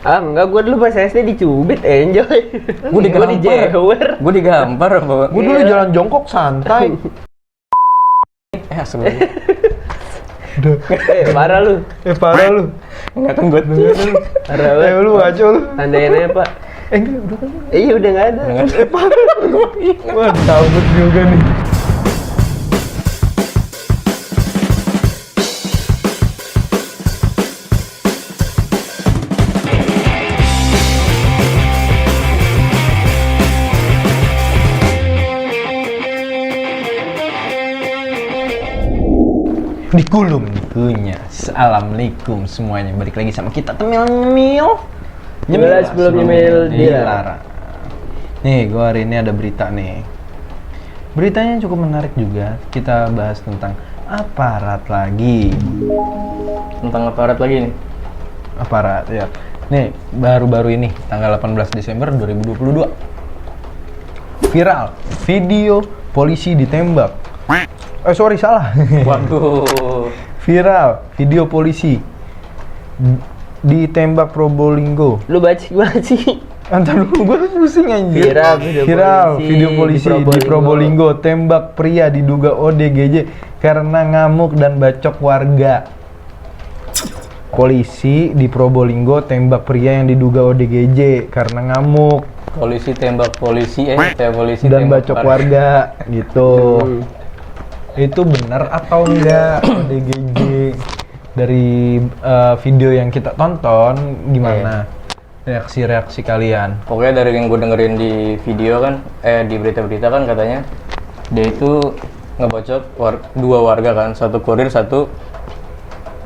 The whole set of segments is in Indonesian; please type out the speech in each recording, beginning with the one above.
Ah enggak, gue dulu pas SD dicubit, enjoy. Gue dijewer. Gue digampar apa? Gue dulu jalan jongkok santai. Asli. Udah. Parah lu. Parah lu. Enggak kan gue. Parah banget. Lu ngaco lu. Tandain aja, Pak. Enggak, udah kan. Iya udah nggak ada. Wah, cabut juga nih. Dikulum dikunya. Assalamualaikum semuanya. Balik lagi sama kita Temil Sebelum nyemil dilarang. Nih, gua hari ini ada berita nih. Beritanya cukup menarik juga. Kita bahas tentang aparat lagi. Tentang aparat lagi nih. Aparat ya. Nih, baru-baru ini tanggal 18 Desember 2022. Viral video polisi ditembak. Sorry, salah. Waduh. Viral video polisi ditembak Probolinggo. Lu baca gimana sih? Antar dulu, gue pusing anjir. Viral video polisi di Probolinggo. Tembak pria diduga ODGJ karena ngamuk dan bacok warga. Polisi di Probolinggo tembak pria yang diduga ODGJ karena ngamuk. Polisi tembak polisi, polisi Dan tembak bacok warga gitu. Itu benar atau enggak ODGJ? Dari video yang kita tonton gimana reaksi kalian? Pokoknya dari yang gue dengerin di video kan, di berita-berita kan katanya dia itu ngebacok dua warga kan, satu kurir, satu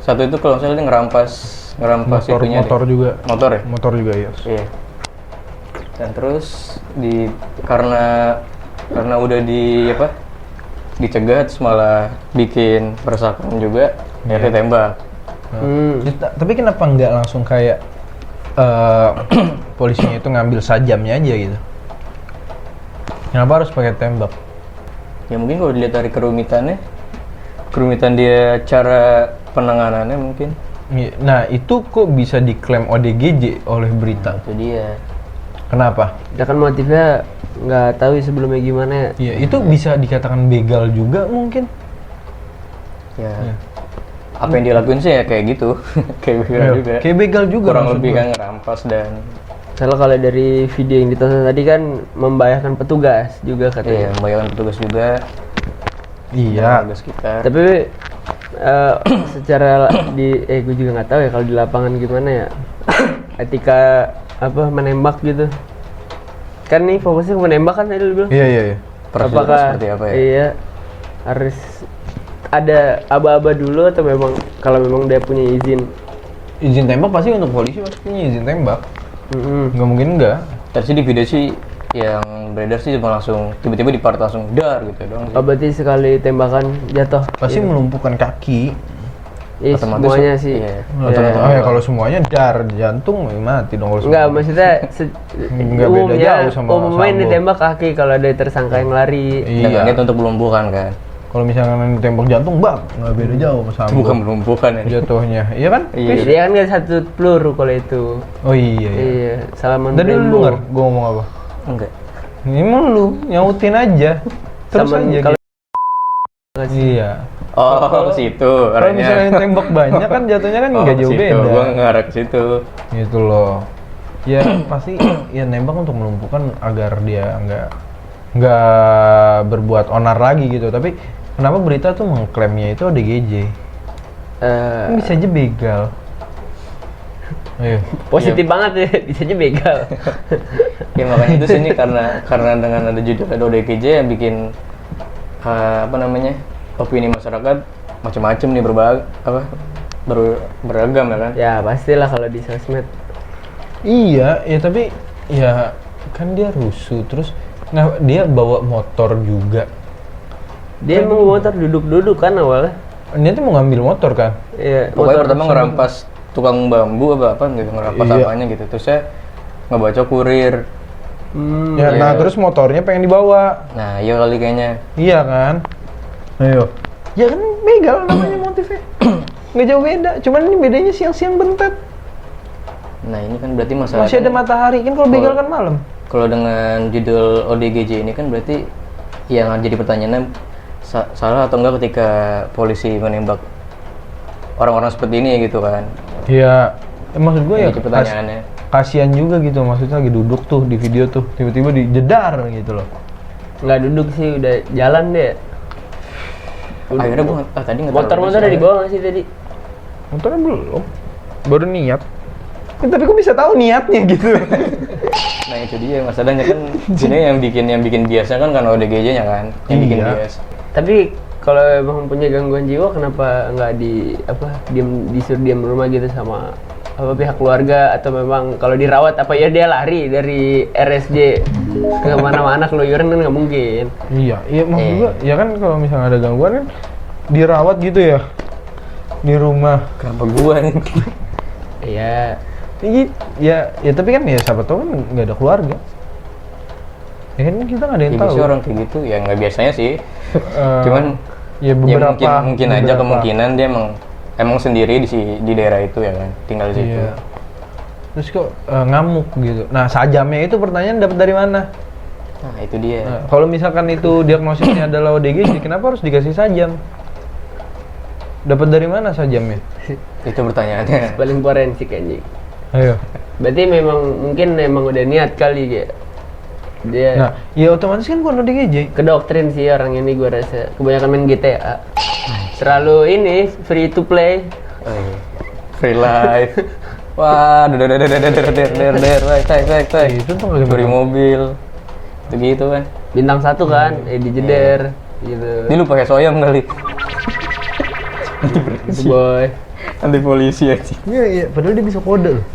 itu kalau misalnya dia ngerampas Motor juga. Motor ya? Motor juga, yes. Iya. Dan terus karena udah dicegah terus malah bikin perusakan juga, ya ditembak. Tapi kenapa nggak langsung kayak polisinya itu ngambil sajamnya aja gitu? Kenapa harus pakai tembak? Ya mungkin kalau dilihat dari kerumitan dia cara penanganannya mungkin. Nah, itu kok bisa diklaim ODGJ oleh berita? Itu dia. Kenapa? Ya kan motifnya nggak tahu sebelumnya gimana ya. Iya, itu bisa dikatakan begal juga mungkin. Ya. Apa yang dia lakuin sih ya kayak gitu. Kayak begal juga. Kayak begal juga. Kurang lebih kan ngerampas dan Kalau dari video yang ditonton tadi kan membahayakan petugas juga katanya. iya, membayarkan petugas juga. Iya. Petugas kita. Tapi secara gue juga nggak tahu ya kalau di lapangan gimana ya. Etika menembak gitu. Kan nih fokusnya ke menembak kan tadi lu bilang. Iya. Apakah seperti apa ya? Iya. Harus ada aba-aba dulu atau kalau memang dia punya Izin tembak pasti untuk polisi pasti punya izin tembak. Nggak mungkin enggak. Tadi di video sih yang beredar sih cuma langsung tiba-tiba di part langsung dar gitu doang. Berarti sekali tembakan jatuh. Pasti melumpuhkan kaki. Iya, semuanya sih. Iya. Ya, kalau semuanya dar jantung mati dong kalau Enggak, maksudnya Nggak beda jauh sama umumnya Sambo. ditembak kaki kalau ada tersangka yang lari. Dengan itu untuk melumpuhkan kan. Kalau misalnya ditembak jantung, nggak beda jauh sama Bukan melumpuhkan ya. jatuhnya, iya kan? Iya. Dia kan nggak satu peluru kalau itu. Oh iya. Iya, Salman Tadi lu Brembo. denger gue ngomong apa? Enggak. Ini emang lu nyautin aja, terus Salman aja. kalau Iya. Oh, situ. Kalau misalnya tembak banyak kan jatuhnya kan nggak jauh beda. Gua ngarah ke situ. Gitu loh. Ya pasti ya nembak untuk melumpuhkan agar dia nggak berbuat onar lagi gitu. Tapi kenapa berita tuh mengklaimnya itu ODGJ? Kan bisa aja begal. Ayo. Positif banget ya, bisa aja begal. Ya makanya itu sih ini karena dengan ada judul ada ODGJ yang bikin opini masyarakat macam-macam nih beragam ya kan. Ya pastilah kalau di sosmed. Iya, ya tapi ya kan dia rusuh terus dia bawa motor juga. Dia mau motor duduk-duduk kan awalnya. Dia tuh mau ngambil motor kan? Iya. Pokoknya pertama ngerampas tukang bambu apa gitu, ngerampas Iya. apanya gitu. Terus saya ngebaca kurir. Ya, iya. nah terus motornya pengen dibawa. Nah, iya kali kayaknya. Iya kan? Ayo. Ya kan begal namanya motifnya. Nggak jauh beda, cuman ini bedanya siang-siang bentet. Nah ini kan berarti masalah. Masih ada matahari kan, kalau begal kan malam. Kalau dengan judul ODGJ ini kan berarti yang jadi pertanyaannya salah atau enggak ketika polisi menembak orang-orang seperti ini gitu kan? Ya, maksud gue ya Jadi pertanyaannya. kasihan juga gitu, maksudnya lagi duduk tuh di video tuh, tiba-tiba dijedar gitu loh. Nggak duduk sih, udah jalan deh. Akhirnya gua tadi nggak tahu. Motor-motor udah dibawa nggak sih tadi? Motornya belum, baru niat. Tapi kok bisa tahu niatnya gitu? Nah itu dia masalahnya kan. Ini yang bikin biasa kan ODGJ-nya kan, yang bikin Iya. bias. Tapi kalau emang punya gangguan jiwa, kenapa nggak disuruh diam di rumah gitu sama pihak keluarga, atau memang kalau dirawat apa ya dia lari dari RSJ ke mana-mana keluyuran kan nggak mungkin. Iya maksud gue, ya kan kalau misalnya ada gangguan kan dirawat gitu ya di rumah. Kenapa gua nih? Iya. Ya tapi kan ya siapa tahu kan nggak ada keluarga. Ya kan kita nggak ada yang Ya, tahu. biasanya orang kayak gitu ya nggak biasanya sih. Eh, Cuman ya ya beberapa mungkin aja kemungkinan dia emang sendiri di daerah itu ya kan, tinggal di situ. Iya. Terus kok ngamuk gitu. Nah sajamnya itu pertanyaan dapat dari mana? Nah itu dia. Nah, kalau misalkan itu diagnosisnya adalah ODGJ, kenapa harus dikasih sajam? Dapat dari mana sajamnya? Itu pertanyaannya. Paling forensik anjing. Ayo. Berarti mungkin udah niat kali ya. Dia Nah, ya otomatis kan bukan ODGJ. kedoktrin sih orang ini, gua rasa kebanyakan main GTA. Terlalu ini free to play. Oh, iya. Free life. Wah, Itu tuh nggak beri mobil. Itu gitu kan. Bintang 1 kan, dijeder gitu. Ini lu pakai soyam kali. Itu boy. Nanti polisi aja. Iya, padahal dia bisa kode loh.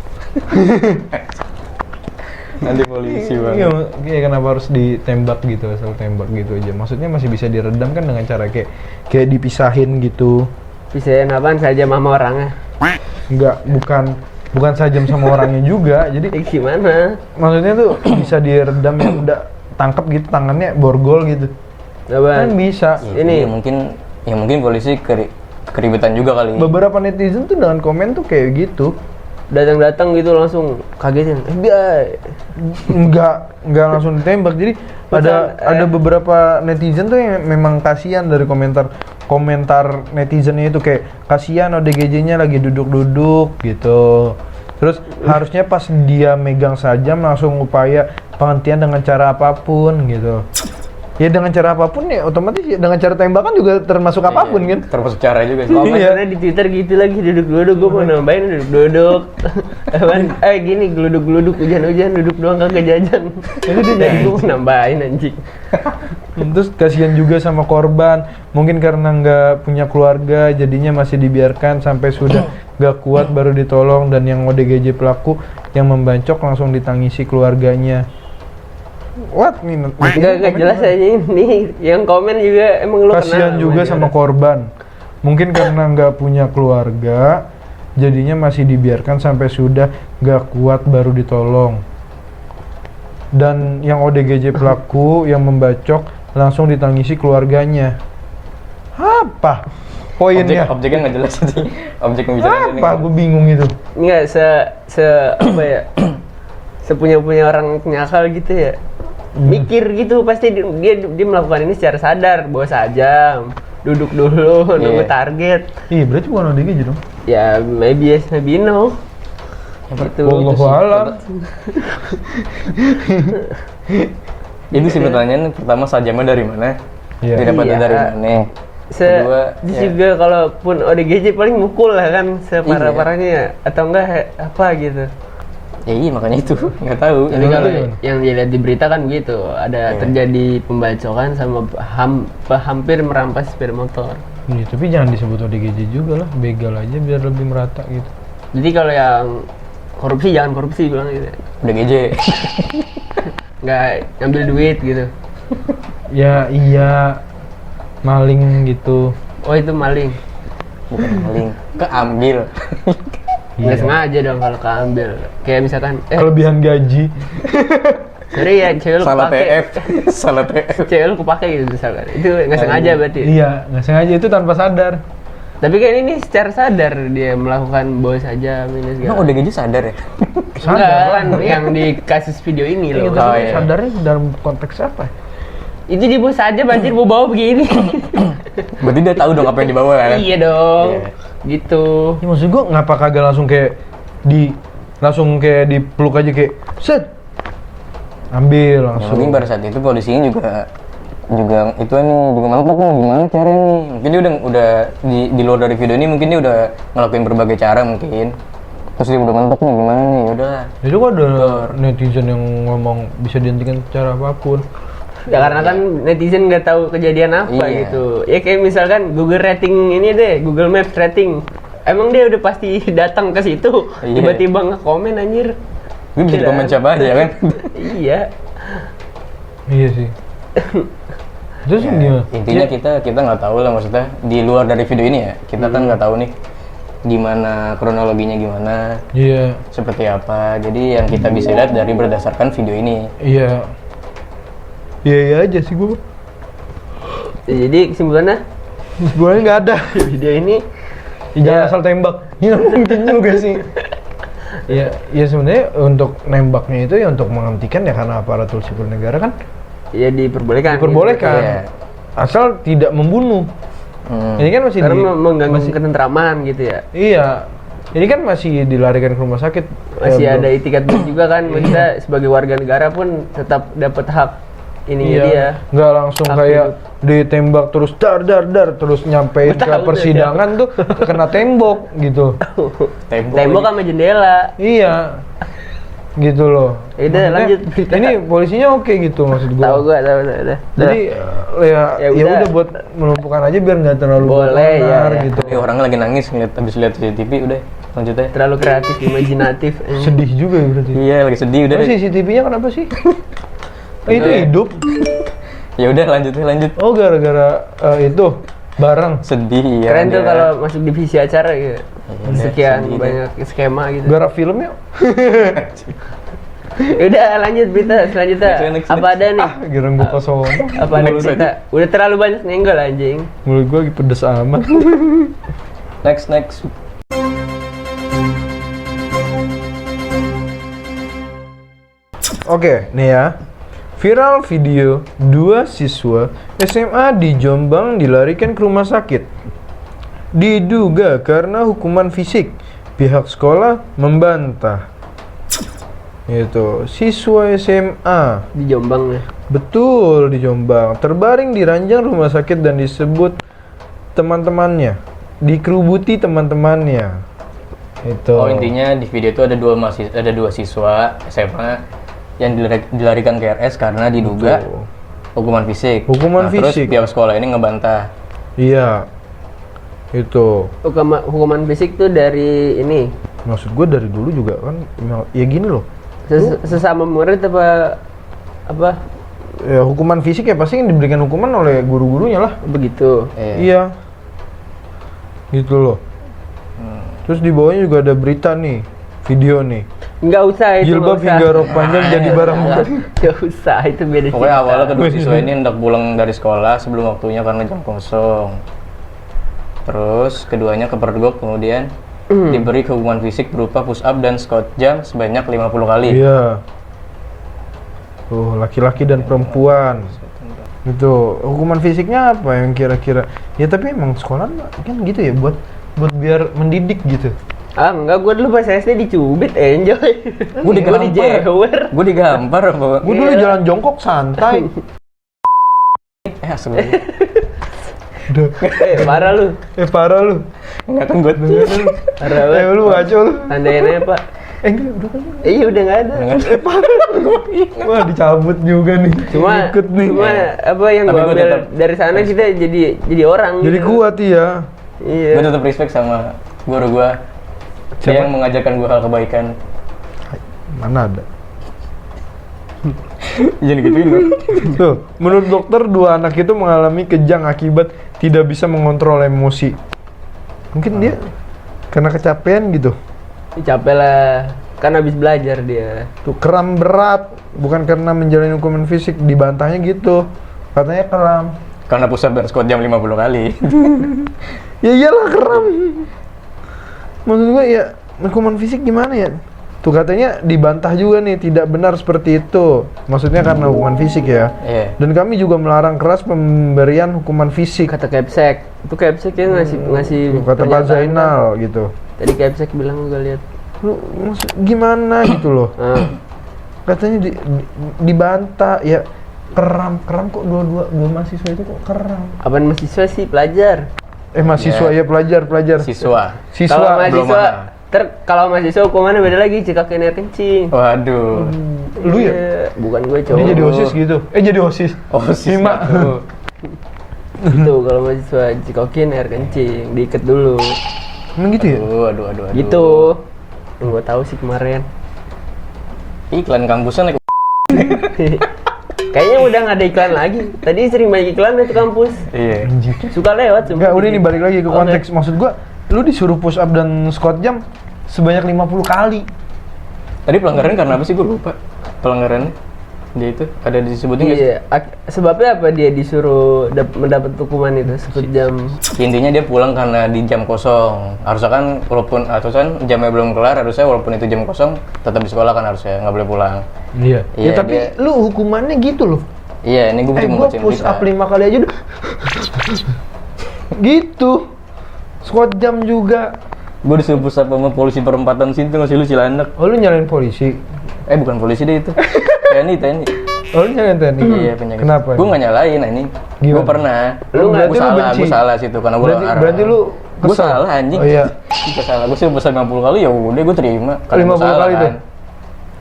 Nanti polisi Iya, banget. iya, kenapa harus ditembak gitu, asal tembak gitu aja. Maksudnya masih bisa diredam kan dengan cara kayak dipisahin gitu. Pisahin apaan saja mama orangnya. Enggak, bukan sajam sama orangnya juga. Jadi Gimana? maksudnya tuh bisa diredam ya, udah tangkap gitu tangannya borgol gitu. Kan Apaan? bisa. Ini. Ya mungkin polisi keribetan juga kali. Beberapa netizen tuh dengan komen tuh kayak gitu. Datang-datang gitu langsung kagetin. FBI. Enggak langsung ditembak. Jadi ada beberapa netizen tuh yang memang kasihan dari komentar netizennya itu kayak kasihan ODGJ-nya lagi duduk-duduk gitu. Terus harusnya pas dia megang sajam langsung upaya penghentian dengan cara apapun gitu. Ya dengan cara apapun ya otomatis ya, dengan cara tembakan juga termasuk apapun kan. Termasuk cara juga sih. Komennya di Twitter gitu lagi, duduk-duduk, gue mau nambahin duduk-duduk. Apaan? Gini, geluduk-geluduk, hujan-hujan, duduk doang kagak jajan. Itu dia jadi gue mau nambahin anjing. Terus kasihan juga sama korban, mungkin karena nggak punya keluarga jadinya masih dibiarkan sampai sudah nggak kuat baru ditolong, dan yang ODGJ pelaku yang membacok langsung ditangisi keluarganya. What nih? Gak jelas aja ini. Yang komen juga emang lu Kasihan kenal juga dia. sama korban, mungkin karena nggak punya keluarga jadinya masih dibiarkan sampai sudah nggak kuat baru ditolong. Dan yang ODGJ pelaku yang membacok langsung ditangisi keluarganya. Apa poinnya? Objeknya nggak jelas sih. Objek pembicaraan ini. Apa? Gue bingung itu. Nggak apa ya? Sepunya orang punya akal gitu ya. Mikir gitu pasti dia melakukan ini secara sadar, bawa sajam, duduk dulu, nunggu target. Iya, berarti bukan ODGJ dong. Ya maybe yes, maybe no. Gitu. Wallahu a'lam. Itu sih pertanyaan pertama, sajamnya dari mana? Iya. Didapatnya Iya. dari mana? Kedua, Terus ya. juga kalaupun ODGJ paling mukul lah kan separah-parahnya ya. Atau enggak apa gitu. Ya iya makanya itu nggak tahu. Jadi Emang kalau itu gimana? yang dilihat di berita kan begitu, ada terjadi pembacokan sama hampir merampas sepeda motor. Iya, tapi jangan disebut ODGJ juga lah, begal aja biar lebih merata gitu. Jadi kalau yang korupsi jangan korupsi bilang gitu. ODGJ. Nggak ngambil duit gitu. Ya iya, maling gitu. Oh itu maling. Bukan maling, keambil. Nggak sengaja dong kalau keambil. Kayak misalkan Kelebihan gaji. sorry ya cewek lu Salah kepake. TF. Salah TF. Cewek lu kepake gitu misalkan. Itu nggak sengaja berarti. Iya, nggak sengaja itu tanpa sadar. Tapi kan ini secara sadar dia melakukan bawa saja minus Emang udah gaji sadar ya? Enggak kan yang di kasus video ini loh. Gitu, sadarnya dalam konteks apa? Itu dia bawa saja banjir bawa begini. Berarti dia tahu dong apa yang dibawa kan? Iya dong. Iya. Gitu. Ya maksud gua ngapa kagak langsung kayak dipeluk aja kayak set ambil Ya, langsung. mungkin pada saat itu polisinya juga itu nih juga mantap nih gimana caranya nih. Mungkin dia udah di luar dari video ini mungkin dia udah ngelakuin berbagai cara mungkin. Terus dia udah mantap nih gimana nih, udah. Itu kok ada netizen yang ngomong bisa dihentikan cara apapun. Ya karena kan netizen nggak tahu kejadian apa Iya. gitu. Ya kayak misalkan Google rating ini deh, Google Maps rating. Emang dia udah pasti datang ke situ, Iya. tiba-tiba nge-komen anjir. Gue bisa di komen siapa aja kan? Iya. Iya sih. Terus Ya, gimana? intinya kita nggak tahu lah, maksudnya di luar dari video ini ya kita kan nggak tahu nih gimana kronologinya gimana, Iya. seperti apa. Jadi yang kita bisa lihat dari berdasarkan video ini. Iya. Iya aja sih gua. Ya, jadi kesimpulannya Sebenarnya nggak ada. video ini Jangan asal tembak. Iya mungkin juga sih. Ya sebenarnya untuk nembaknya itu ya untuk menghentikan ya karena aparatur sipil negara kan ya diperbolehkan. diperbolehkan. Iya. Asal tidak membunuh. Ini kan masih Karena mengganggu ketentraman gitu ya. Iya. Ini kan masih dilarikan ke rumah sakit. Masih Ya, ada belum. etikat baik juga kan, kita sebagai warga negara pun tetap dapat hak ininya dia. Iya. Nggak langsung Hak kayak hidup. ditembak terus dar terus nyampein ke Tahu tuh, persidangan tuh kena tembok gitu. Tembok sama jendela. Iya. Gitu loh. Ya udah, Maksudnya, lanjut berita. Ini polisinya oke gitu maksud gua. Tahu gua, tahu udah. Jadi ya Ya ya udah. udah buat melumpuhkan aja biar nggak terlalu Boleh, benar ya. gitu. Tapi orang lagi nangis habis lihat CCTV, udah lanjut aja. terlalu kreatif, imajinatif. Sedih juga ya berarti. Iya lagi sedih udah. Tapi CCTV-nya kenapa sih? Itu Udah. hidup. Ya udah lanjut. Oh gara-gara itu barang. Sedih ya. Keren tuh dia. kalau masuk divisi acara gitu. Iya, Sekian sedih banyak skema gitu. Garap film yuk. Udah lanjut berita selanjutnya. Next. Apa ada nih? Ah, girang gua kosong. Apa ada berita? Udah terlalu banyak nenggol anjing. Mulut gua lagi pedes amat. Next. Oke, nih ya. Viral video dua siswa SMA di Jombang dilarikan ke rumah sakit. Diduga karena hukuman fisik. Pihak sekolah membantah. Itu siswa SMA. Di Jombang ya. Betul, di Jombang. Terbaring di ranjang rumah sakit dan disebut teman-temannya. Dikerubuti teman-temannya. Itu. Oh intinya di video itu ada dua siswa SMA yang dilarikan ke RS karena diduga Betul. hukuman fisik. Hukuman fisik. Terus pihak sekolah ini ngebantah. Iya. Itu. Hukuman fisik tuh dari ini. Maksud gue dari dulu juga kan ya gini loh. Sesama murid apa Ya hukuman fisik ya pasti yang diberikan hukuman oleh guru-gurunya lah. begitu. Iya. Gitu loh. Terus di bawahnya juga ada berita nih, video nih. Nggak usah itu. Jilbab nggak usah. hingga rok panjang jadi barang bukti. Nggak usah, itu beda Pokoknya cerita. awalnya kedua siswa ini hendak pulang dari sekolah sebelum waktunya karena jam kosong. Terus keduanya kepergok kemudian diberi hukuman fisik berupa push up dan squat jam sebanyak 50 kali. Iya. Tuh, laki-laki dan perempuan. Itu hukuman fisiknya apa yang kira-kira? Ya tapi emang sekolah kan gitu ya buat biar mendidik gitu. Ah enggak, gue dulu pas SD dicubit, enjoy. Gue digampar. dijewer. Gue digampar apa? Gue dulu jalan jongkok santai. Asli. Udah. Parah lu. Parah lu. Enggak kan gue. Parah banget. Lu ngaco lu. Tandain aja, Pak. Enggak, udah kan. Iya udah nggak ada. Wah, dicabut juga nih. Cuma ikut nih. apa yang Tapi gue gua ambil tetap- dari sana kita jadi orang. Jadi gitu. kuat ya. Iya. Gue tetap respect sama guru gue. Dia Siapa? yang mengajarkan gue hal kebaikan. Mana ada? Jangan gituin lu. Tuh, menurut dokter dua anak itu mengalami kejang akibat tidak bisa mengontrol emosi. Mungkin dia karena kecapean gitu. Capek lah. Kan habis belajar dia. Tuh kram berat, bukan karena menjalani hukuman fisik, dibantahnya gitu. Katanya kram. Karena push up dan squat jam 50 kali. Ya iyalah kram. Maksud gua ya hukuman fisik gimana ya? Tuh katanya dibantah juga nih, tidak benar seperti itu. Maksudnya karena hukuman fisik ya. Iya. Dan kami juga melarang keras pemberian hukuman fisik. Kata Kepsek. Itu Kepsek ya ngasih Kata Pak pernyataan. Zainal gitu. Tadi Kepsek bilang gue lihat. Lu maksud gimana gitu loh. Katanya dibantah ya. Keram kok dua mahasiswa itu kok keram. Apaan mahasiswa sih, pelajar. Mahasiswa ya pelajar. Siswa. Kalau belum mahasiswa, mahal. kalau mahasiswa hukumannya beda lagi, cekakin air kencing. Waduh. Lu ya? Iya, bukan gue cowok. Dia jadi OSIS gitu. Jadi OSIS. OSIS. Lima. Gitu, kalau mahasiswa cekokin air kencing, diikat dulu. Emang gitu ya? Aduh. Gitu. Yang gue tahu sih kemarin. Iklan kampusnya naik. Kayaknya udah nggak ada iklan lagi. Tadi sering banyak iklan itu kampus. Iya. Suka lewat. Enggak, udah nih balik lagi ke Oke. konteks. Maksud gua, lu disuruh push up dan squat jam sebanyak 50 kali. Tadi pelanggarannya karena apa sih, gue lupa. Pelanggarannya dia itu ada disebutin nggak sih? Iya. Sebabnya apa dia disuruh mendapat hukuman itu 10 jam? Intinya dia pulang karena di jam kosong. Harusnya kan walaupun jamnya belum kelar, harusnya walaupun itu jam kosong tetap di sekolah kan, harusnya nggak boleh pulang. Iya. Iya, Ya tapi dia- lu hukumannya gitu loh. Iya, ini gue cuma Gua bacain push berita. up 5 kali aja udah. Gitu. Squat jam juga. Gue disuruh push up sama polisi perempatan situ, nggak sih lu Cilandak? Oh, lu nyalain polisi. Bukan polisi deh itu. TNI. Oh, lu nyalain TNI. Iya, penjaga. Kenapa? Gue nggak nyalain, ini. Gue Gimana? pernah. Berarti lu benci? Gue salah situ karena gue Berarti lu gue kesel? salah anjing. Oh iya. Gue salah. Gue sih push up 50 kali ya udah gue terima. 50 kali tuh?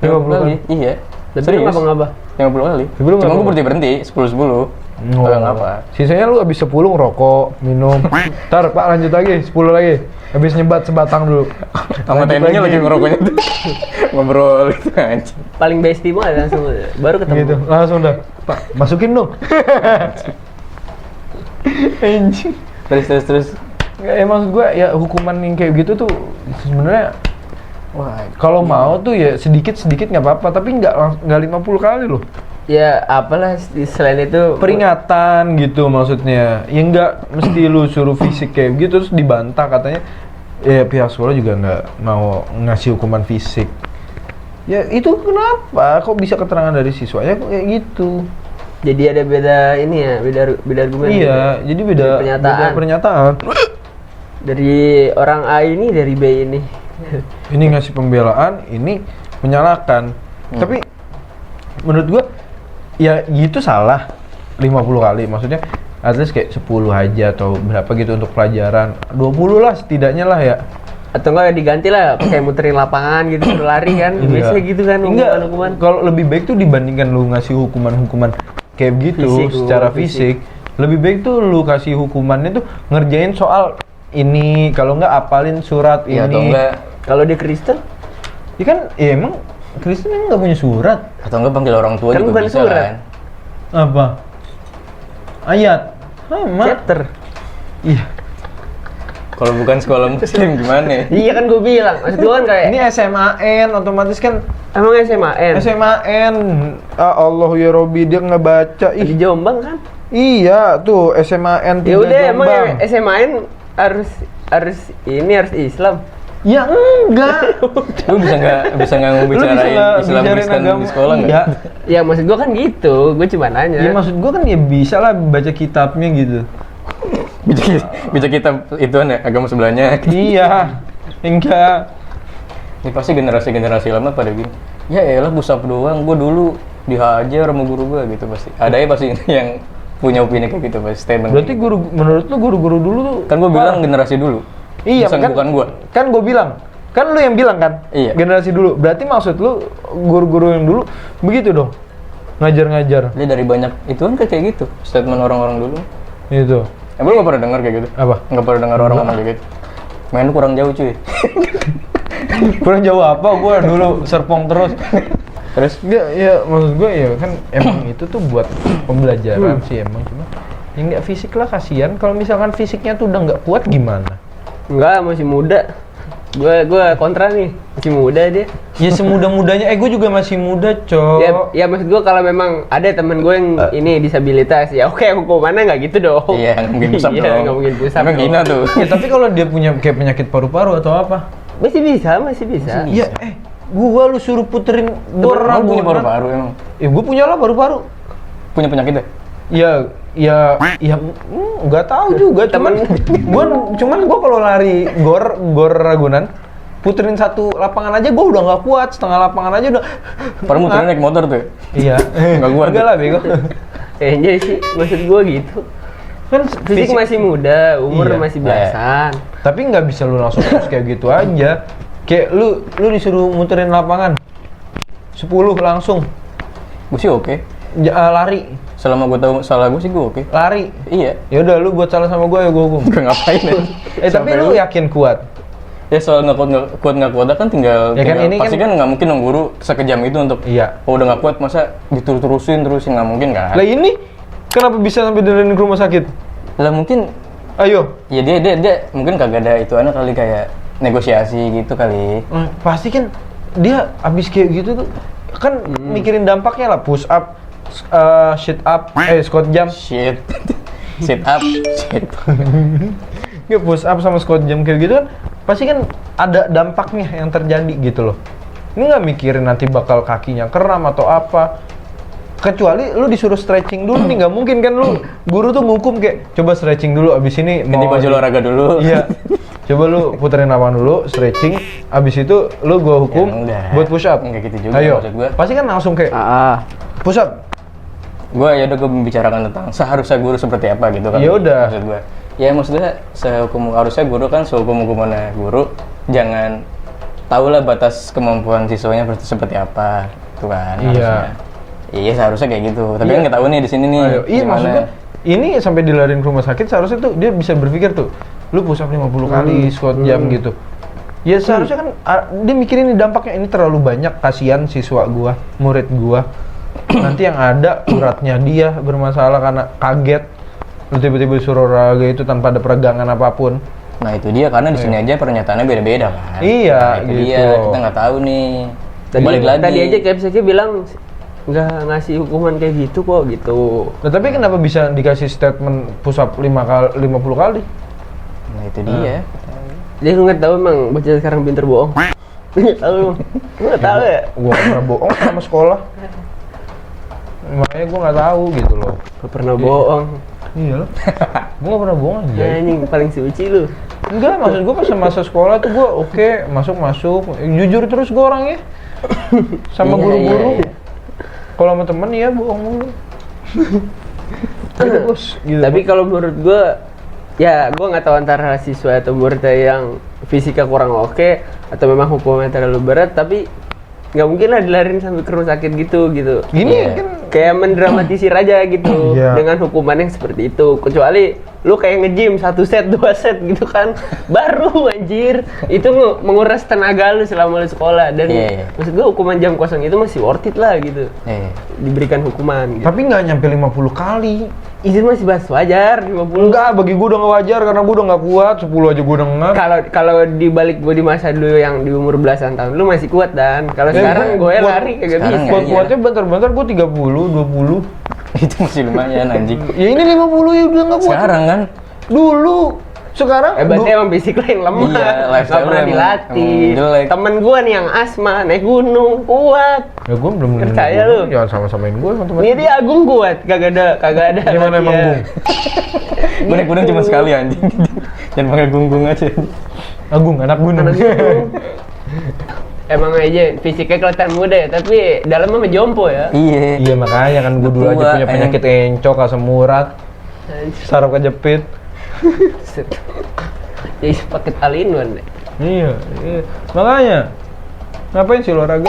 50 kali. Iya. Tapi Serius. ngapa-ngapa? 50 kali. Sebelum Cuma ngapa? gue berhenti 10. Oh. Gak ngapa. Sisanya lu habis 10 ngerokok, minum. Ntar Pak lanjut lagi, 10 lagi. Habis nyebat sebatang dulu. Sama Lanjut TNI-nya lagi ngerokoknya tuh. Ngobrol gitu anjing. Paling bestie banget langsung baru ketemu. Gitu, langsung dah. Pak, masukin dong. Anjing. Terus. Ya maksud gua ya hukuman yang kayak gitu tuh sebenarnya Wah, kalau mau tuh ya sedikit-sedikit nggak apa-apa, tapi nggak 50 kali loh. Ya apalah selain itu Peringatan gitu maksudnya. Ya nggak mesti lu suruh fisik kayak gitu terus dibantah katanya. Ya pihak sekolah juga nggak mau ngasih hukuman fisik. Ya itu kenapa? Kok bisa keterangan dari siswanya kok kayak gitu? jadi ada beda ini ya, beda argumen. Iya, jadi beda Pernyataan. beda pernyataan. Dari orang A ini, dari B ini. Ini ngasih pembelaan, ini menyalahkan. Tapi menurut gua ya gitu salah 50 kali. Maksudnya at least kayak 10 aja atau berapa gitu untuk pelajaran. 20 lah setidaknya lah ya. Atau enggak diganti lah pakai muterin lapangan gitu, suruh lari kan. Biasanya gitu kan Enggak, hukuman. kalau lebih baik tuh dibandingkan lu ngasih hukuman-hukuman kayak gitu Fisik, secara fisik. fisik, lebih baik tuh lu kasih hukumannya tuh ngerjain soal ini, kalau enggak apalin surat iya atau ini. enggak Kalau di Kristen Ya kan, ya emang Kristen emang nggak punya surat. atau enggak panggil orang tua Kan juga bukan bisa surat. kan. Apa? Ayat. Sama. chapter. Iya. Kalau bukan sekolah muslim gimana? Iya kan gue bilang, maksud gue kan kayak Ini SMAN, otomatis kan emang SMAN. SMAN. Ah, Allah ya Robi, dia nggak baca. Di Ih, Jombang kan? iya tuh SMAN 3 Ya udah emang Jombang. SMAN harus harus Islam. Ya enggak. Lu bisa nggak ngebicarain Islam Kristen di sekolah nggak? Iya. Ya maksud gue kan gitu, gue cuma nanya. Ya maksud gua kan ya bisa lah baca kitabnya gitu. Bisa kita itu ya agama sebelahnya. Iya. Enggak. Ini pasti generasi lama pada gini. Ya elah pusap doang, gua dulu dihajar sama guru gua gitu pasti. Ada ya pasti yang punya opini kayak gitu pasti statement. Berarti guru, menurut lu guru-guru dulu tuh kan gua bilang generasi dulu. iya, bukan gua. Kan gue bilang, kan lu yang bilang kan, Iya. generasi dulu. Berarti maksud lu guru-guru yang dulu begitu dong, ngajar-ngajar. Dia dari banyak itu kan kayak gitu statement orang-orang dulu. Itu Lu nggak pernah dengar kayak gitu? apa? Nggak pernah dengar orang ngomong kayak gitu? Main lu kurang jauh cuy. Kurang jauh apa? Gue dulu serpong terus. Terus Enggak, ya maksud gue ya kan emang itu tuh buat pembelajaran sih emang cuma. Ya nggak fisik lah, kasihan. Kalau misalkan fisiknya tuh udah nggak kuat gimana? Enggak, masih muda. Gua kontra nih, masih muda dia. Ya semuda-mudanya, gue juga masih muda, Cok. Ya maksud gua kalau memang ada temen gue yang ini disabilitas, ya oke hukumannya nggak gitu dong. Iya, nggak mungkin pusap Iya, dong. nggak mungkin pusap Emang dong. gina tuh. Ya, tapi kalau dia punya kayak penyakit paru-paru atau apa? Masih bisa. Ya, gua lu suruh puterin gor Emang punya paru-paru emang? Gua punya lah paru-paru. Punya penyakit ya? Ya, nggak tahu juga. Cuman gua kalau lari gor Ragunan, puterin satu lapangan aja gua udah nggak kuat, setengah lapangan aja udah. Paru muternya naik motor tuh. Iya. Nggak kuat. Enggak lah, bego. Kayaknya sih, maksud gua gitu. Kan Fisik masih muda, umur Iya. masih belasan. Tapi nggak bisa lu langsung terus kayak gitu aja. Kayak lu disuruh muterin lapangan 10 langsung Gue sih oke. lari. Selama gue tahu salah gue sih gue oke. Lari. Iya. Ya udah lu buat salah sama gue ya gue hukum. Gue ngapain ya? Tapi Sampai lu yakin kuat? Ya soal nggak kuat kan tinggal. Ya kan tinggal- ini pasti kan nggak mungkin dong guru sekejam itu untuk. Iya. Oh udah nggak kuat masa terusin nggak mungkin kan? Lah ini kenapa bisa sampai dilarin ke rumah sakit? Lah mungkin Ayo. ya dia mungkin kagak ada itu anak kali kayak negosiasi gitu kali. Pasti kan dia abis kayak gitu tuh kan mikirin dampaknya lah, push up, sit up, squat jump. Shit. Sit up. Shit. Ya push up sama squat jump kayak gitu kan pasti kan ada dampaknya yang terjadi gitu loh. Ini nggak mikirin nanti bakal kakinya kram atau apa. Kecuali lu disuruh stretching dulu nih, nggak mungkin kan lu guru tuh ngukum kayak coba stretching dulu abis ini Ganti baju olahraga dulu. Iya. Coba lu puterin lapangan dulu, stretching, abis itu lu gua hukum Ya, enggak. buat push up. Enggak gitu juga Ayo. maksud gua. Pasti kan langsung kayak push up. Gue gue membicarakan tentang seharusnya guru seperti apa gitu kan. Ya udah. Maksud gue. Ya maksudnya harusnya guru kan sehukum-hukumannya guru jangan tahulah batas kemampuan siswanya seperti apa, itu kan. Iya. Harusnya. Iya seharusnya kayak gitu. Tapi Iya. kan nggak tahu nih di sini nih. Ayo. Iya gimana. maksudnya ini sampai dilarin ke rumah sakit seharusnya tuh dia bisa berpikir tuh, lu push up 50 kali, squat jam gitu. Ya seharusnya kan dia mikirin nih dampaknya ini terlalu banyak, kasihan siswa gua, murid gua. Nanti yang ada uratnya dia bermasalah karena kaget. Lu tiba-tiba suruh olahraga itu tanpa ada peregangan apapun. Nah itu dia karena di sini aja pernyataannya beda-beda kan. Iya, Nah, itu gitu. dia kita nggak tahu nih. Balik lagi. Tadi aja Kepseki bilang nggak ngasih hukuman kayak gitu kok gitu. Nah, tapi kenapa bisa dikasih statement push up 50 kali? Nah itu dia. Dia nggak tahu emang bocah sekarang pinter bohong. Nggak tahu, nggak tahu ya. Gua nggak pernah bohong sama sekolah. Makanya gua nggak tahu gitu loh. Gak pernah bohong. Iya loh. Gua nggak pernah bohong aja. Ya anjing paling suci lu. Enggak, maksud gua pas masa sekolah tuh gua oke, masuk. Jujur terus gua orangnya. Sama Iya, guru-guru. iya. Kalau sama temen ya bohong mulu. Terus gitu. Tapi kalau menurut gua ya gua nggak tahu antara siswa atau muridnya yang fisika kurang oke atau memang hukumnya terlalu berat, tapi nggak mungkin lah dilarin sampai ke rumah sakit gitu. Gini Iya. kan Kayak mendramatisir aja gitu Iya. dengan hukuman yang seperti itu. Kecuali lu kayak nge-gym 1 set 2 set gitu kan, baru anjir itu menguras tenaga lu selama lu sekolah. Dan Iya. maksud gua hukuman jam kosong itu masih worth it lah gitu, diberikan hukuman gitu. tapi nggak nyampe 50 kali. Itu masih bahas wajar 50. Enggak, bagi gua udah nggak wajar karena gua udah nggak kuat. 10 aja gua udah ngap. Kalau dibalik gue di masa dulu yang di umur belasan tahun, lu masih kuat dan kalau sekarang gue lari kagak sekarang bisa. nggak. Kuat-kuatnya bentar-bentar gua 30, 20. Itu masih lumayan anjing. Ya ini 50 ya udah nggak kuat. Sekarang kan Dulu. Sekarang Berarti emang fisik lo yang lemah, Iya, nggak lifestyle pernah lu emang dilatih. jelek. Temen gue nih yang asma, naik gunung, kuat. Ya gua belum Percaya gua. lu. Jangan sama-samain gua sama teman. Ini dia Agung kuat, kagak ada. Gimana emang latihan. Bung? gue naik gunung cuma sekali anjing. Jangan panggil gunggung aja. Agung, anak gunung. Anak gunung. Emang aja fisiknya kelihatan muda ya, tapi dalamnya mah jompo ya. Iya. Iya makanya kan gua dulu aja Tua, punya penyakit encok, asam urat, saraf kejepit. Jadi paket all-in-one deh. Iya. Makanya ngapain sih olahraga?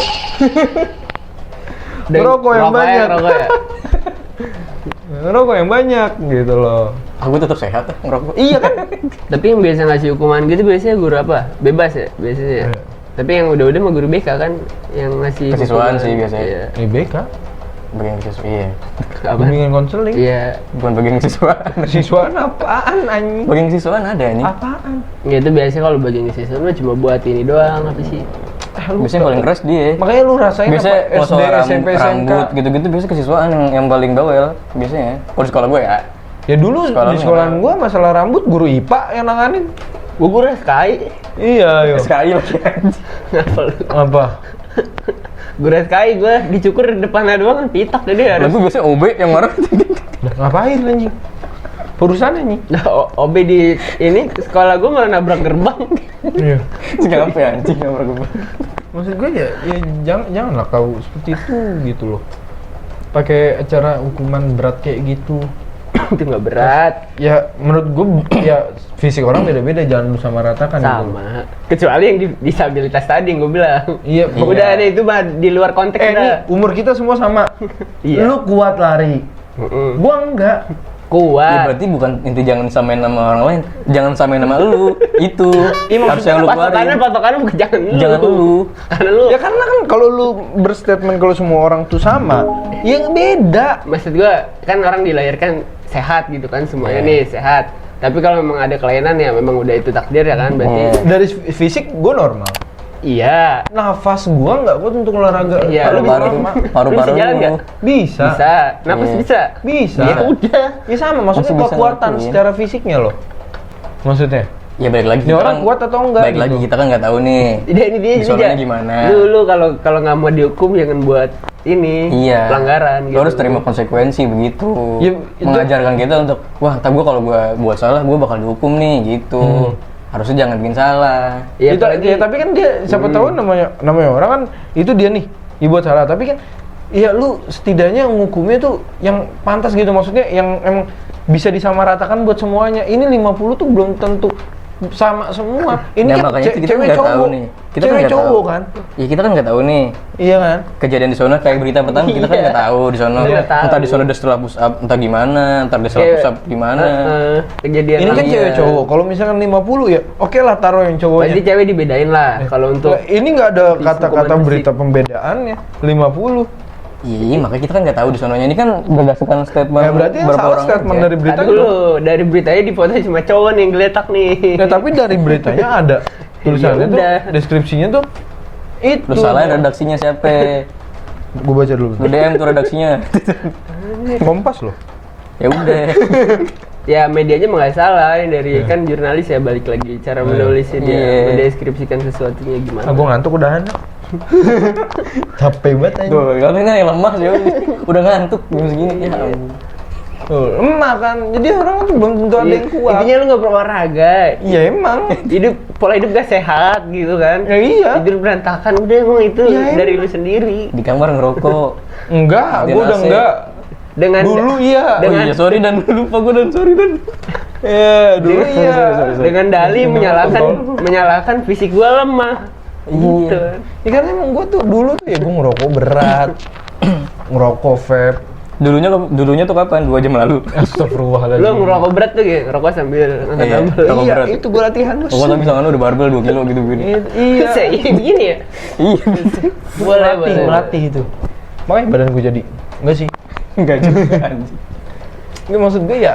Dan Ngerokok yang banyak. Rokok ya. Ngerokok yang banyak gitu loh. Aku tetap sehat ya, ngerokok. Iya kan? Tapi yang biasa ngasih hukuman gitu biasanya guru apa? Bebas ya biasanya. Tapi yang udah-udah mah guru BK kan yang ngasih Kesiswaan hukuman. sih biasanya. Iya. Ini BK. bagian siswa, iya. Apa? Bimbingan konseling. Iya. Bukan bagian siswaan. Siswaan apaan anjing? Bagian siswaan ada nih. Apaan? Ya itu biasanya kalau bagian siswa mah cuma buat ini doang apa sih? Biasanya paling keras dia. Makanya lu rasain Biasanya apa kalau SD, soal SMP, SMK? rambut gitu-gitu biasanya kesiswaan yang paling bawel biasanya. Kalau di sekolah gue ya. Ya dulu Sekolah di lu sekolahan nggak gua masalah rambut guru IPA yang nanganin. Gua SKI. Iya, yo. Sekali lagi anjing. Ngapa lu? Apa? Gua SKI gua dicukur depannya doang kan pitak jadi harus. Lalu biasanya OB yang marah. Lah, ngapain anjing? Urusan anjing. Nah, OB di ini sekolah gua malah nabrak gerbang. Iya. Kenapa ya anjing yang marah. Maksud gue ya janganlah kau seperti itu gitu loh. Pakai acara hukuman berat kayak gitu. Itu nggak berat. Ya menurut gue ya fisik orang beda-beda, jangan lu samaratakan gitu. Sama. Kecuali yang disabilitas tadi yang gua bilang. Iya, Udah ada itu mah di luar konteks ini dah. umur kita semua sama. Iya. Lu kuat lari. Mm-mm. Gua enggak. Ya Kuat. berarti bukan inti jangan samain nama orang lain, jangan samain nama lu. Itu harus yang lu keluarin. Patokannya bukan jangan lu. Jangan lu. Karena lu. Ya karena kan kalau lu berstatement kalau semua orang tuh sama, ya beda. Maksud gua kan orang dilahirkan sehat gitu kan semuanya Iya. nih sehat. Tapi kalau memang ada kelainan ya memang udah itu takdir ya kan berarti. Dari fisik gua normal. Iya. Nafas gua nggak kuat untuk olahraga. Iya, Lebih Paru-paru, normal. paru-paru Lu bisa jalan lu. nggak? Bisa. Bisa. Napas Iya. bisa. Bisa. Ya udah. Ya sama, maksudnya Masih bisa kekuatan ngelakuin. secara fisiknya loh. Maksudnya? Ya balik lagi. Ini kita orang kan- kuat atau enggak Balik gitu. lagi kita kan nggak tahu nih. Ini dia Di sononya Ja. gimana? Lu kalau nggak mau dihukum jangan buat ini Iya. pelanggaran Lu gitu. harus terima konsekuensi begitu. Ya, itu- Mengajarkan kita untuk wah, ntar gua kalau gua buat salah gua bakal dihukum nih gitu. Hmm. Harusnya jangan bikin salah. Ya, Itu, apalagi- ya, tapi kan dia siapa tahu namanya orang kan itu dia nih dibuat salah, tapi kan iya lu setidaknya ngukumnya tuh yang pantas gitu, maksudnya yang emang bisa disamaratakan buat semuanya. Ini 50 tuh belum tentu sama semua. Ini Nah, kan makanya kita cewek nggak tahu cowok. nih. Kita kan Cewek nggak cowok tahu. kan. Ya kita kan nggak tahu nih. Iya kan? Kejadian di sana kayak berita pertama kita kan Iya. nggak tahu di sana. Nggak tahu. Entah di sana udah setelah push up, entah gimana, entar dia setelah Kayak- push up gimana. Kejadian Ini kan Iya. cewek cowok. Kalau misalkan 50 ya oke lah taruh yang cowoknya. Berarti cewek dibedain lah kalau untuk Nah, ini nggak ada fisik kata-kata hukuman berita pembedaannya 50. Iya, makanya kita kan nggak tahu di sononya. Ini kan berdasarkan statement Ya berarti yang beberapa salah orang statement aja. dari berita Tadi dulu dari beritanya di foto cuma cowok nih yang geletak nih. Ya tapi dari beritanya ada tulisannya Ya tuh, udah. deskripsinya tuh itu. Lu salah redaksinya siapa? Gue baca dulu. Lu DM tuh redaksinya. Kompas loh. Ya udah. Ya medianya mah nggak salah ini dari kan jurnalis ya balik lagi cara menulisnya dia Iya. mendeskripsikan sesuatunya gimana. Gue ngantuk udahan. Capek banget aja. Tuh, kalian kan yang lemah sih. Udah ngantuk jam segini. Ya ampun. Tuh, lemah kan. Jadi orang tuh belum tentu ada yang kuat. Intinya lu nggak berolahraga. Iya emang. Pola hidup gak sehat gitu kan. Ya iya. Tidur berantakan udah emang itu Ya, dari lu sendiri. Di kamar ngerokok. Enggak, gue udah AC. enggak. Dengan Dulu iya. Oh Dengan- iya, sorry dan lupa gue dan sorry dan. Ya, dulu dengan, iya. dengan dalih menyalahkan fisik gua lemah. Gitu. Ya karena emang gue tuh dulu tuh ya gue ngerokok berat. Ngerokok vape. Dulunya tuh kapan? 2 jam lalu. Astagfirullahaladzim. Lu ngerokok berat tuh gitu, ngerokok sambil angkat Iya. dumbbell. Rokok Iya, berat. itu gue latihan bos. Pokoknya tapi tangan lu udah barbel 2 kilo gitu gini. Iya. Iya, begini ya. Iya. Boleh, boleh. Melatih itu. Makanya badan gue jadi. Enggak sih. Enggak juga anjing. Ini maksud gue ya.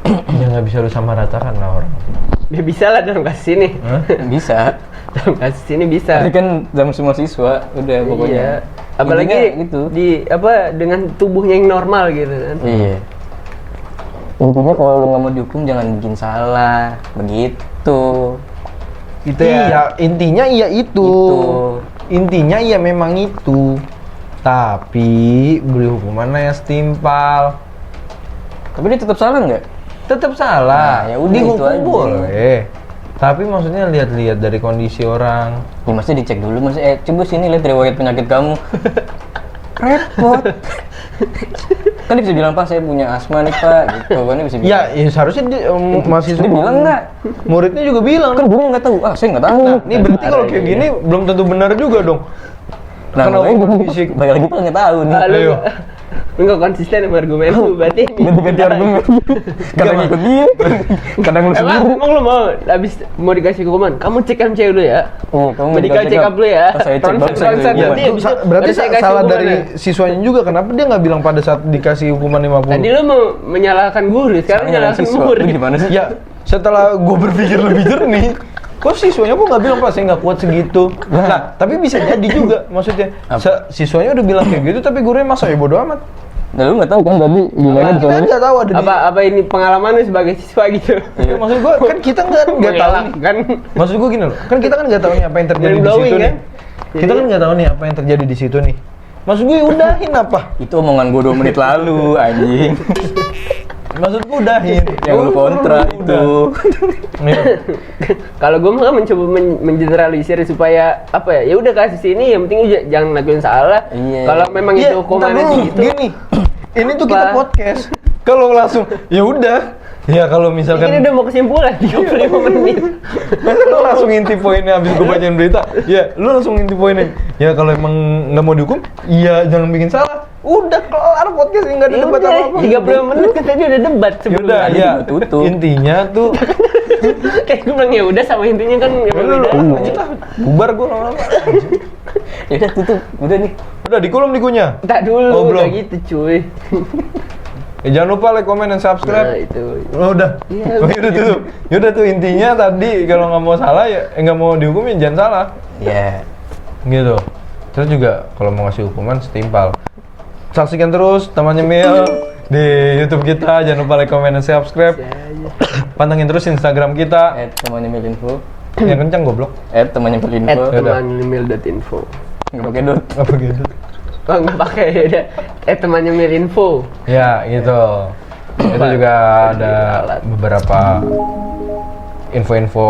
Ya nggak bisa lu samaratakan lah orang. Ya bisa lah dalam kasus ini. Hah? Bisa. Dalam kasus ini bisa. Tapi kan zaman semua siswa udah pokoknya. Iya. Apalagi Intinya gitu. di apa dengan tubuhnya yang normal gitu kan. Iya. Intinya kalau lu nggak mau dihukum jangan bikin salah, begitu. Gitu Iya, intinya iya itu. Itu. Intinya iya memang itu. Tapi beri hukumannya yang setimpal. Tapi dia tetap salah nggak? Tetap salah. Nah, ya udah, Dihukum itu aja. boleh. Tapi maksudnya lihat-lihat dari kondisi orang. Ya maksudnya dicek dulu, maksudnya coba sini lihat riwayat penyakit kamu. Repot. Kan dia bisa bilang, Pak saya punya asma nih Pak, gitu kan dia bisa bilang. Ya seharusnya masih Dia bilang nggak? Muridnya juga bilang. Kan gue nggak tahu, saya nggak tahu. Nah, ini berarti kalau kayak gini belum tentu benar juga dong. Nah, Kenapa makanya hukuman fisik? balik lagi pengen tahu nih. Lu Ayo. lu nggak konsisten sama argumen lu berarti. Ganti-ganti argumen. Kadang ikut dia, kadang lu Emang, sendiri. emang lu mau dikasih hukuman? Kamu cek cewek dulu ya. Oh, kamu Medical check up dulu ya. Oh, saya cek Ronsen- bagus ya, ronsen iya. nanti Itu habis itu berarti baru saya kasih salah hukuman dari ya. siswanya juga. Kenapa dia nggak bilang pada saat dikasih hukuman 50? Tadi lu mau menyalahkan guru, sekarang Nyalahin menyalahkan siswa. guru. Lu gimana sih? Ya, setelah gue berpikir lebih jernih, kok siswanya kok nggak bilang, Pak, saya nggak kuat segitu. Nah, tapi bisa jadi juga, maksudnya siswanya udah bilang kayak gitu, tapi gurunya masa ya bodo amat. Nah, lu nggak tahu kan tadi gimana di Kita sana? nggak tahu ada di. Apa ini pengalaman lu sebagai siswa gitu? Ya, maksud gue kan kita nggak tahu Mengelak, nih. kan. Maksud gue gini loh, kan kita kan nggak tahu nih apa yang terjadi di Mind-blowing, situ nih. kan? Kita kan nggak tahu nih apa yang terjadi di situ nih. Maksud gue udahin apa? Itu omongan gue 2 menit lalu, anjing. Maksud gue udahin. Yang lu kontra itu. Iya. Kalau gue mah mencoba mengeneralisir supaya apa ya? Ya udah kasih sini, yang penting jangan lakuin salah. Iya. Kalau memang Iya, itu hukumannya ntar dulu, gitu. gini. Ini tuh kita Apa? podcast. Kalau langsung ya udah. Ya kalau Ini misalkan udah mau kesimpulan 35 menit. masa lu langsung inti poinnya habis gue bacain berita. Ya, lu langsung inti poinnya. Ya kalau emang nggak mau dihukum, iya jangan bikin salah. Udah kelar podcast ini nggak ada Ya debat udah, apa-apa. 35 menit kan tadi udah debat Ya sebelum. udah, Tadi ya. tutup. Intinya tuh Kayak gue bilang ya udah sama intinya kan ya emang udah lu beda. lanjut lah. Bubar gue lama-lama. Ya udah tutup, udah nih. Udah di kolom dikunya. Tak dulu, Oh, belum. udah gitu cuy. Jangan lupa like, comment, dan Nah subscribe. itu. Oh, udah. Iya, Oh, udah tutup. Ya udah tuh intinya tadi kalau nggak mau salah ya nggak mau dihukumin jangan salah. Ya. Gitu. Terus juga kalau mau ngasih hukuman setimpal. Saksikan terus teman nyemil di YouTube kita. Jangan lupa like, comment, dan subscribe. Pantengin terus Instagram kita. Temannya Milinfo. Yang kencang goblok. Temannya Milinfo. Yaudah. @temanemail.info. Nggak pakai dot. Apa gitu? Oh nggak pakai ya udah. Temannya Milinfo. Ya, gitu. Itu juga ada beberapa info-info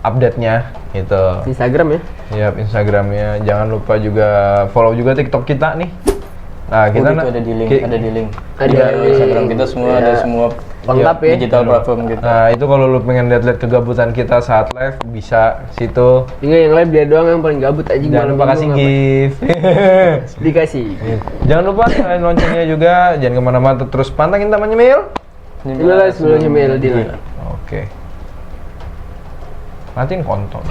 update-nya gitu. Instagram ya. Ya, Instagramnya. Jangan lupa juga follow juga TikTok kita nih. Nah, Kita kita ada di link, ki- ada di link. Ada Ada di- Instagram kita semua, ada ya. semua Lengkap ya. digital platform kita. Nah, itu kalau lu pengen lihat-lihat kegabutan kita saat live bisa situ. Tinggal yang live dia doang yang paling gabut aja. Jangan lupa kasih gift. Dikasih. Jangan lupa nyalain loncengnya juga. Jangan kemana-mana, terus pantengin temannya Mil. Inilah sebelumnya mail di Oke. Matiin kontol.